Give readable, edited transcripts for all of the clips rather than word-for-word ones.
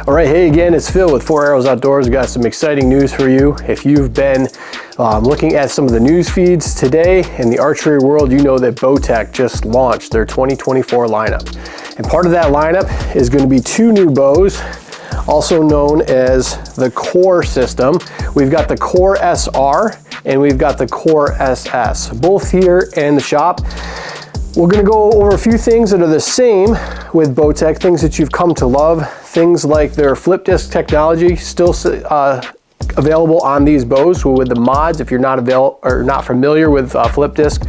All right, hey again, it's Phil with 4 Arrows Outdoors. We've got some exciting news for you. If you've been looking at some of the news feeds today in the archery world, you know that Bowtech just launched their 2024 lineup. And part of that lineup is going to be 2 new bows, also known as the Core system. We've got the Core SR and we've got the Core SS, both here in the shop. We're going to go over a few things that are the same with Bowtech, things that you've come to love, things like their flip disc technology, still available on these bows with the mods. If you're not familiar with flip disc,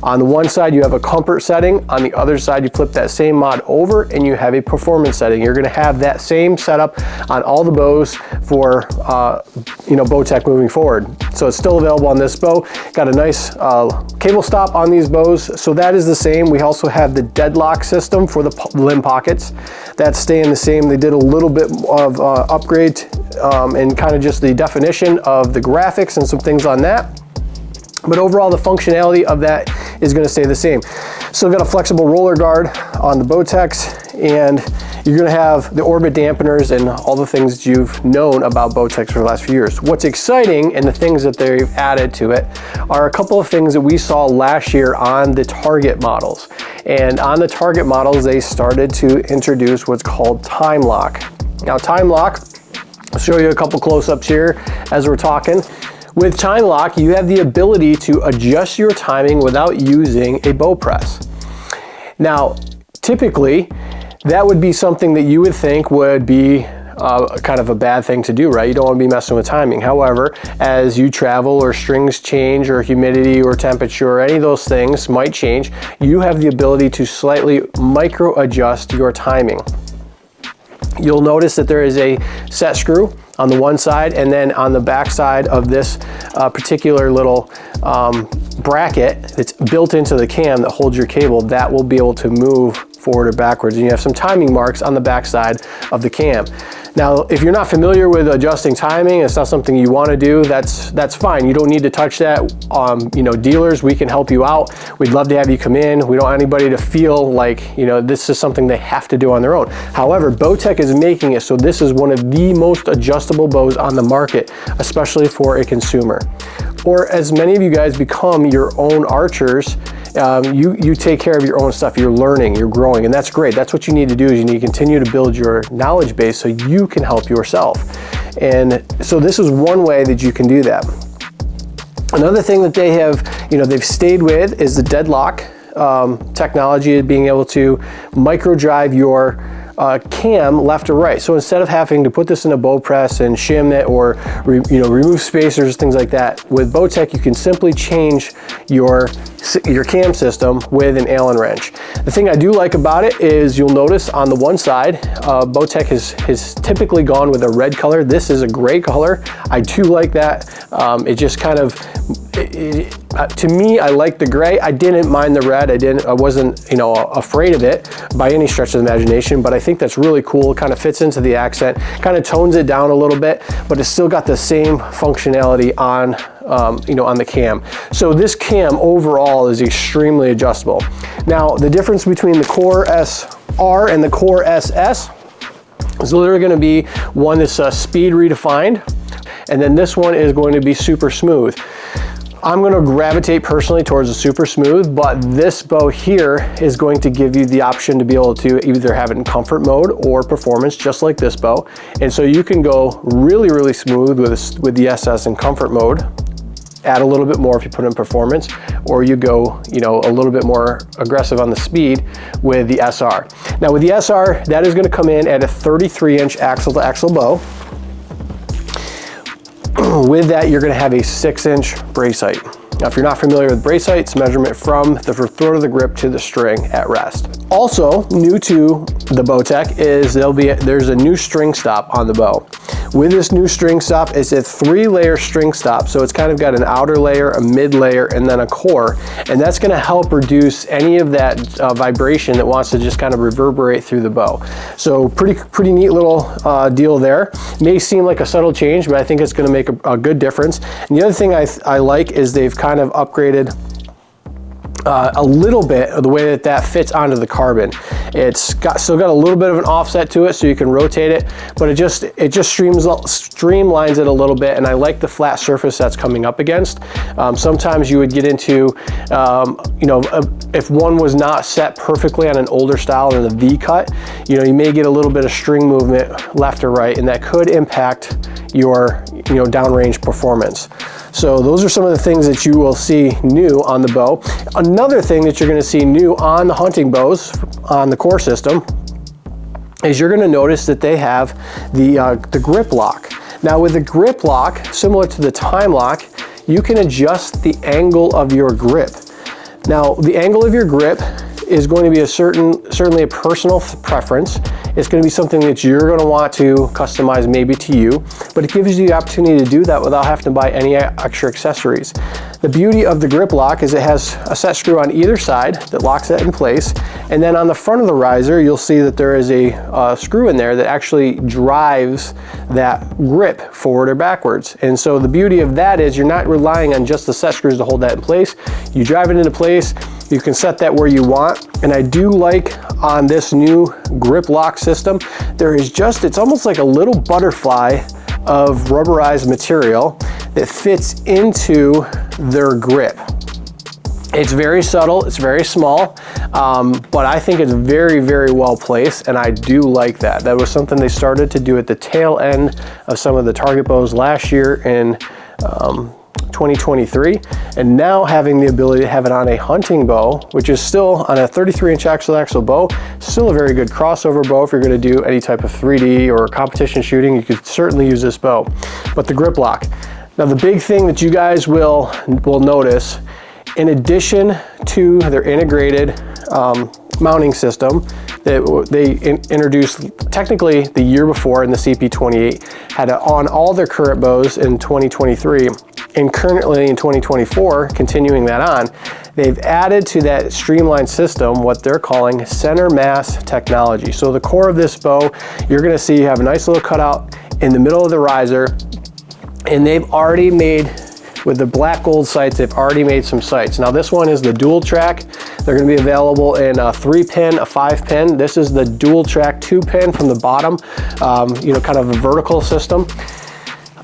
on the one side you have a comfort setting, on the other side you flip that same mod over and you have a performance setting. You're going to have that same setup on all the bows for Bowtech moving forward. So it's still available on this bow. Got a nice cable stop on these bows, so that is the same. We also have the deadlock system for the limb pockets. That's staying the same. They did a little bit of upgrade and kind of just the definition of the graphics and some things on that. But overall, the functionality of that is going to stay the same. Still got a flexible roller guard on the Bowtechs, and you're going to have the orbit dampeners and all the things that you've known about Bowtechs for the last few years. What's exciting and the things that they've added to it are a couple of things that we saw last year on the Target models. And on the Target models, they started to introduce what's called time lock. Now, time lock, I'll show you a couple close-ups here as we're talking. With time lock, you have the ability to adjust your timing without using a bow press. Now, typically, that would be something that you would think would be kind of a bad thing to do, right? You don't want to be messing with timing. However, as you travel or strings change or humidity or temperature or any of those things might change, you have the ability to slightly micro adjust your timing. You'll notice that there is a set screw on the one side, and then on the back side of this particular little bracket that's built into the cam that holds your cable, that will be able to move forward or backwards. And you have some timing marks on the back side of the cam. Now, if you're not familiar with adjusting timing, it's not something you want to do, that's fine. You don't need to touch that. Dealers, we can help you out. We'd love to have you come in. We don't want anybody to feel like, this is something they have to do on their own. However, Bowtech is making it so this is one of the most adjustable bows on the market, especially for a consumer. Or as many of you guys become your own archers, you take care of your own stuff. You're learning, you're growing, and that's great. That's what you need to do, is you need to continue to build your knowledge base so you can help yourself. And so this is one way that you can do that. Another thing that they have, they've stayed with is the deadlock technology, being able to micro drive your cam left or right. So instead of having to put this in a bow press and shim it or remove spacers, things like that, with Bowtech you can simply change your cam system with an Allen wrench. The thing I do like about it is you'll notice on the one side, Bowtech has typically gone with a red color. This is a gray color. I do like that. It just kind of, to me, I like the gray. I didn't mind the red. I wasn't, afraid of it by any stretch of the imagination, but I think that's really cool. It kind of fits into the accent, kind of tones it down a little bit, but it's still got the same functionality on the cam. So this cam overall is extremely adjustable. Now, the difference between the Core SR and the Core SS is literally going to be one that's speed redefined, and then this one is going to be super smooth. I'm going to gravitate personally towards the super smooth, but this bow here is going to give you the option to be able to either have it in comfort mode or performance, just like this bow. And so you can go really, really smooth with the SS in comfort mode, add a little bit more if you put in performance, or you go, a little bit more aggressive on the speed with the SR. Now with the SR, that is going to come in at a 33-inch axle-to-axle bow. With that, you're going to have a 6-inch brace height. Now, if you're not familiar with brace height, it's measurement from the throat of the grip to the string at rest. Also, new to the Bowtech is there's a new string stop on the bow. With this new string stop, it's a 3-layer string stop, so it's kind of got an outer layer, a mid layer, and then a core, and that's going to help reduce any of that vibration that wants to just kind of reverberate through the bow. So pretty neat little deal there. May seem like a subtle change, but I think it's going to make a good difference. And the other thing I like is they've kind of upgraded a little bit of the way that fits onto the carbon. It's still got a little bit of an offset to it, so you can rotate it, but it just streamlines it a little bit, and I like the flat surface that's coming up against. Sometimes you would get into, if one was not set perfectly on an older style in the V cut, you may get a little bit of string movement left or right, and that could impact your downrange performance. So those are some of the things that you will see new on the bow. Another thing that you're going to see new on the hunting bows on the core system is you're going to notice that they have the grip lock. Now with the grip lock, similar to the time lock, you can adjust the angle of your grip. Now the angle of your grip is going to be certainly a personal preference. It's going to be something that you're going to want to customize maybe to you, but it gives you the opportunity to do that without having to buy any extra accessories. The beauty of the grip lock is it has a set screw on either side that locks it in place, and then on the front of the riser you'll see that there is a screw in there that actually drives that grip forward or backwards. And so the beauty of that is you're not relying on just the set screws to hold that in place. You drive it into place, you can set that where you want. And I do like on this new grip lock system, it's almost like a little butterfly of rubberized material that fits into their grip. It's very subtle, it's very small, but I think it's very, very well placed, and I do like that. That was something they started to do at the tail end of some of the target bows last year in 2023, and now having the ability to have it on a hunting bow, which is still on a 33-inch axle bow, still a very good crossover bow. If you're going to do any type of 3D or competition shooting, you could certainly use this bow. But the grip lock. Now the big thing that you guys will notice, in addition to their integrated mounting system that they introduced technically the year before in the CP28, had it on all their current bows in 2023, and currently in 2024, continuing that on, they've added to that streamlined system what they're calling center mass technology. So the core of this bow, you're going to see you have a nice little cutout in the middle of the riser, and they've already made, with the black gold sights, they've already made some sights. Now this one is the dual track. They're going to be available in a 3-pin, a 5-pin. This is the dual track 2-pin from the bottom, kind of a vertical system.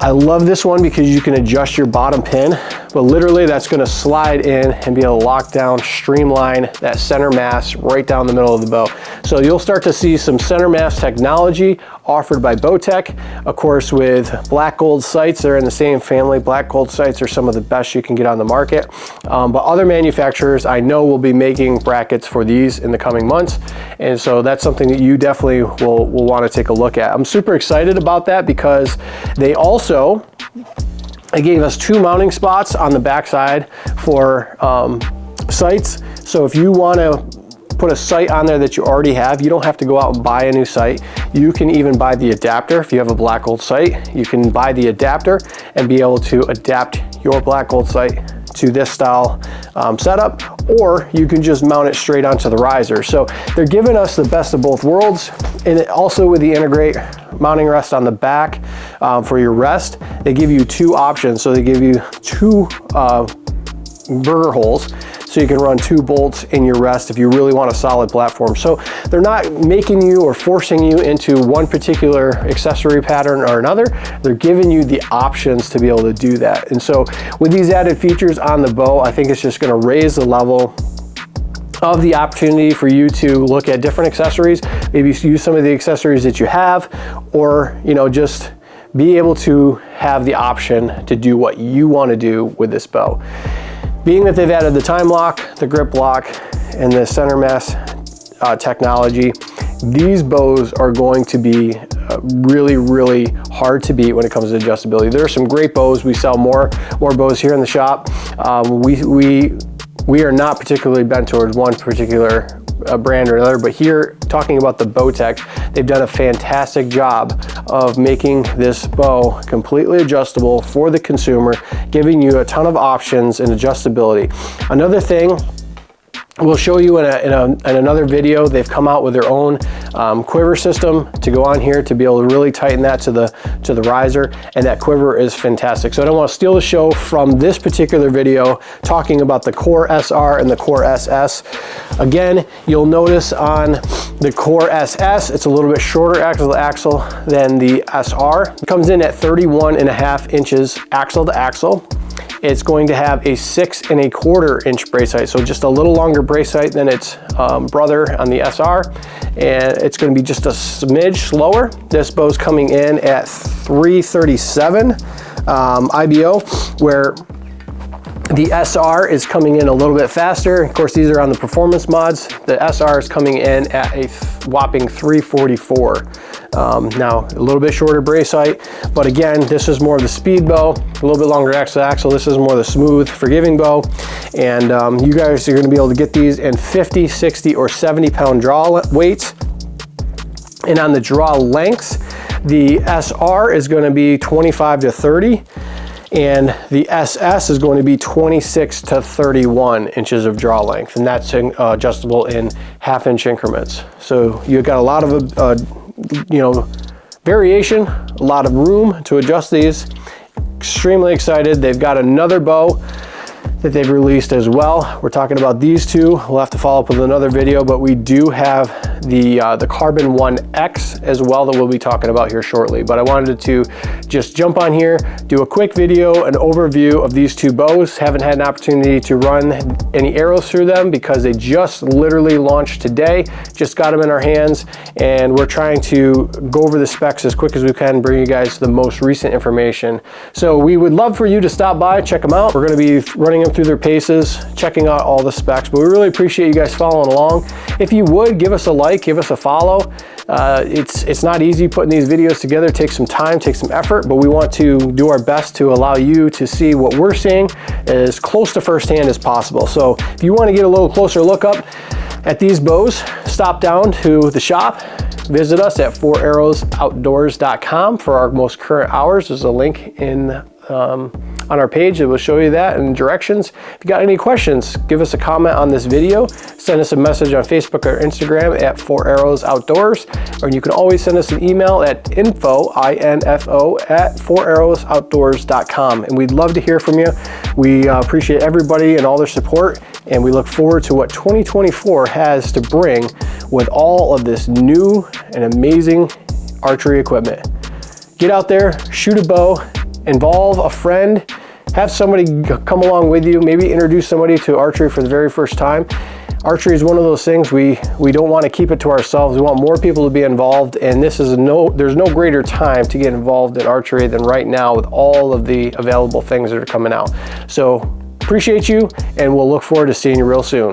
I love this one because you can adjust your bottom pin, but literally that's going to slide in and be able to lock down, streamline that center mass right down the middle of the bow. So you'll start to see some center mass technology offered by Bowtech, of course, with black gold sights. They're in the same family. Black gold sights are some of the best you can get on the market, but other manufacturers I know will be making brackets for these in the coming months, and so that's something that you definitely will want to take a look at. I'm super excited about that because they gave us 2 mounting spots on the backside for sights. So if you want to put a sight on there that you already have, you don't have to go out and buy a new sight. You can even buy the adapter. If you have a black gold sight, you can buy the adapter and be able to adapt your black gold sight to this style setup, or you can just mount it straight onto the riser. So they're giving us the best of both worlds, and also with the integrate mounting rest on the back for your rest, they give you 2 options. So they give you 2 burger holes, so you can run 2 bolts in your rest if you really want a solid platform. So they're not making you or forcing you into one particular accessory pattern or another. They're giving you the options to be able to do that. And so with these added features on the bow, I think it's just going to raise the level of the opportunity for you to look at different accessories, maybe use some of the accessories that you have, or just be able to have the option to do what you want to do with this bow. Being that they've added the time lock, the grip lock, and the center mass technology, these bows are going to be really, really hard to beat when it comes to adjustability. There are some great bows. We sell more bows here in the shop. We are not particularly bent towards one particular brand or another, but here, talking about the Bowtech, they've done a fantastic job of making this bow completely adjustable for the consumer, giving you a ton of options and adjustability. Another thing We'll show you in another video. They've come out with their own quiver system to go on here to be able to really tighten that to the riser, and that quiver is fantastic. So I don't want to steal the show from this particular video talking about the Core SR and the Core SS. Again, you'll notice on the Core SS, it's a little bit shorter axle to axle than the SR. It comes in at 31.5 inches axle to axle. It's going to have a 6 1/4 inch brace height, so just a little longer brace height than its brother on the SR, and it's going to be just a smidge slower. This bow's coming in at 337 IBO, where the SR is coming in a little bit faster. Of course, these are on the performance mods. The SR is coming in at a whopping 344. Now, a little bit shorter brace height, but again, this is more of the speed bow, a little bit longer axle to axle. This is more the smooth, forgiving bow. And you guys are gonna be able to get these in 50, 60, or 70 pound draw weights. And on the draw lengths, the SR is gonna be 25 to 30. And the SS is going to be 26 to 31 inches of draw length, and that's adjustable in 1/2 inch increments. So you've got a lot of variation, a lot of room to adjust these. Extremely excited. They've got another bow that they've released as well. We're talking about these two. We'll have to follow up with another video, but we do have the Carbon 1X as well that we'll be talking about here shortly. But I wanted to just jump on here, do a quick video, an overview of these two bows. Haven't had an opportunity to run any arrows through them because they just literally launched today. Just got them in our hands, and we're trying to go over the specs as quick as we can, bring you guys the most recent information. So we would love for you to stop by, check them out. We're gonna be running them through their paces, checking out all the specs, but we really appreciate you guys following along. If you would, give us a like, give us a follow. It's not easy putting these videos together. It takes some time, takes some effort, but we want to do our best to allow you to see what we're seeing as close to firsthand as possible. So if you want to get a little closer look up at these bows, stop down to the shop. Visit us at 4arrowsoutdoors.com for our most current hours. There's a link on our page that will show you that and directions. If you got any questions, give us a comment on this video. Send us a message on Facebook or Instagram at 4arrowsoutdoors, or you can always send us an email at info at 4arrowsoutdoors.com. And we'd love to hear from you. We appreciate everybody and all their support, and we look forward to what 2024 has to bring with all of this new and amazing archery equipment. Get out there, shoot a bow, involve a friend, have somebody come along with you, maybe introduce somebody to archery for the very first time. Archery is one of those things we don't want to keep it to ourselves. We want more people to be involved, and there's no greater time to get involved in archery than right now with all of the available things that are coming out. So appreciate you, and we'll look forward to seeing you real soon.